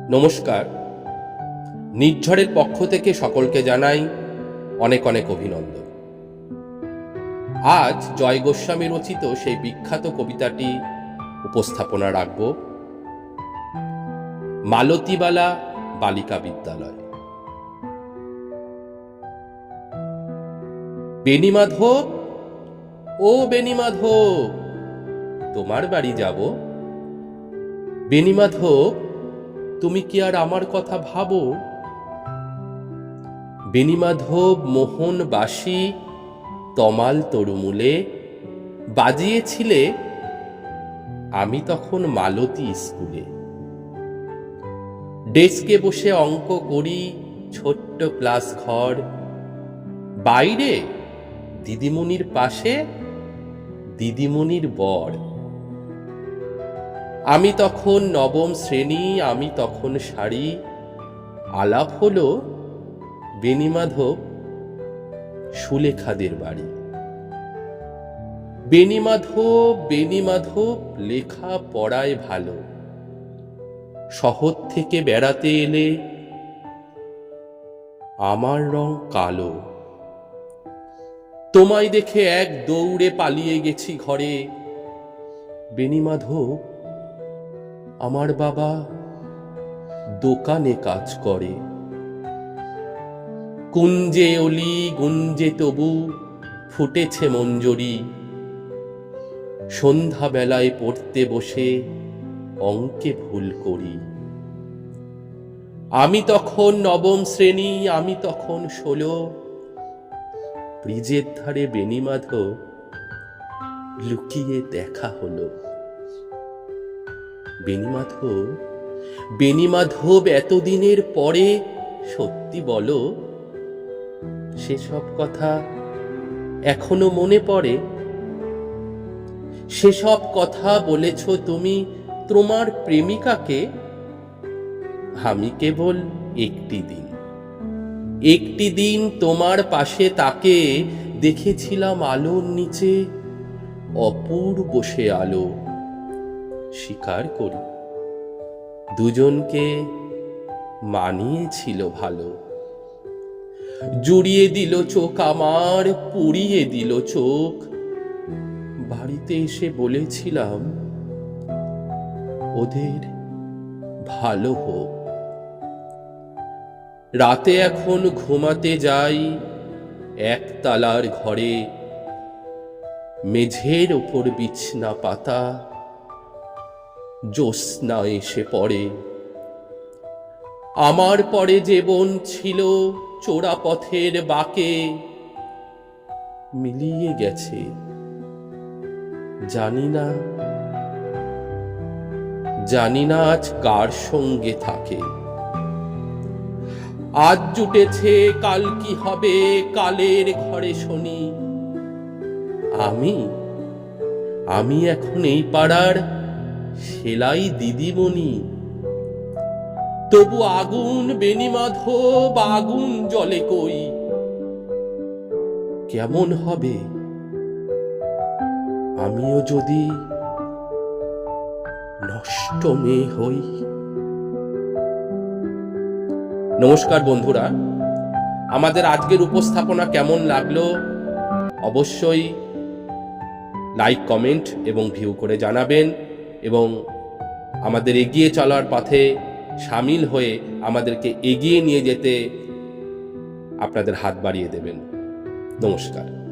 নমস্কার। নির্ঝরের পক্ষ থেকে সকলকে জানাই অনেক অনেক অভিনন্দন। আজ জয় গোস্বামী রচিত সেই বিখ্যাত কবিতাটি উপস্থাপনা রাখব। মালতীবালা বালিকা বিদ্যালয়। বেণীমাধব, ও বেণীমাধব, তোমার বাড়ি যাব। বেণীমাধব, তুমি কি আর আমার কথা ভাবো? বেণীমাধব মোহন বাসি তমাল তরুমূলে বাজিয়েছিলে, আমি তখন মালতী স্কুলে। ডেস্কে বসে অঙ্ক করি, ছোট্ট ক্লাস ঘর, বাইরে দিদিমণির পাশে দিদিমণির বর। আমি তখন নবম শ্রেণী, আমি তখন শাড়ি। আলাপ হলো বেণীমাধব সুলেখাদের বাড়ি। বেণীমাধব, বেণীমাধব, লেখা পড়ায় ভালো। শহর থেকে বেড়াতে এলে আমার রং কালো। তোমায় দেখে এক দৌড়ে পালিয়ে গেছি ঘরে। বেণীমাধব, আমার বাবা দোকানে কাজ করে। কুঞ্জে অলি গুঞ্জে তবু ফুটেছে মঞ্জরি। সন্ধ্যাবেলায় পড়তে বসে অঙ্কে ভুল করি। আমি তখন নবম শ্রেণী, আমি তখন 16। ব্রিজের ধারে বেণীমাধব লুকিয়ে দেখা হলো। বেণীমাধব, বেণীমাধব, এতদিনের পরে সত্যি বলো, সেসব কথা এখনো মনে পড়ে? সেসব কথা বলেছ তুমি তোমার প্রেমিকাকে। আমি কেবল একটি দিন তোমার পাশে তাকে দেখেছিলাম আলোর নিচে, অপূর্ব সে আলো। স্বীকার করি, দুজনকে মানিয়েছিল ভালো। জুড়িয়ে দিল চোখ আমার, পুড়িয়ে দিল চোখ। বাড়িতে এসে বলেছিলাম ওদের ভালো হোক। রাতে এখন ঘুমাতে যাই একতলার ঘরে। মেঝের ওপর বিছনা পাতা, জ্যোৎস্না এসে পড়ে। আমার পরে যে বোন ছিল চোরা পথের বাঁকে, মিলিয়ে গেছে জানি না আজ কার সঙ্গে থাকে। আজ জুটেছে কাল কি হবে, কালের ঘরে শনি। আমি এখন এই পাড়ার সেলাই দিদিমণি। তবু আগুন বেণীমাধব, আগুন জ্বলে কই। কেমন হবে আমিও যদি নষ্ট মেয়ে হই। নমস্কার বন্ধুরা, আমাদের আজকের উপস্থাপনা কেমন লাগলো অবশ্যই লাইক, কমেন্ট এবং ভিউ করে জানাবেন, এবং আমাদের এগিয়ে চলার পথে সামিল হয়ে আমাদেরকে এগিয়ে নিয়ে যেতে আপনাদের হাত বাড়িয়ে দেবেন। নমস্কার।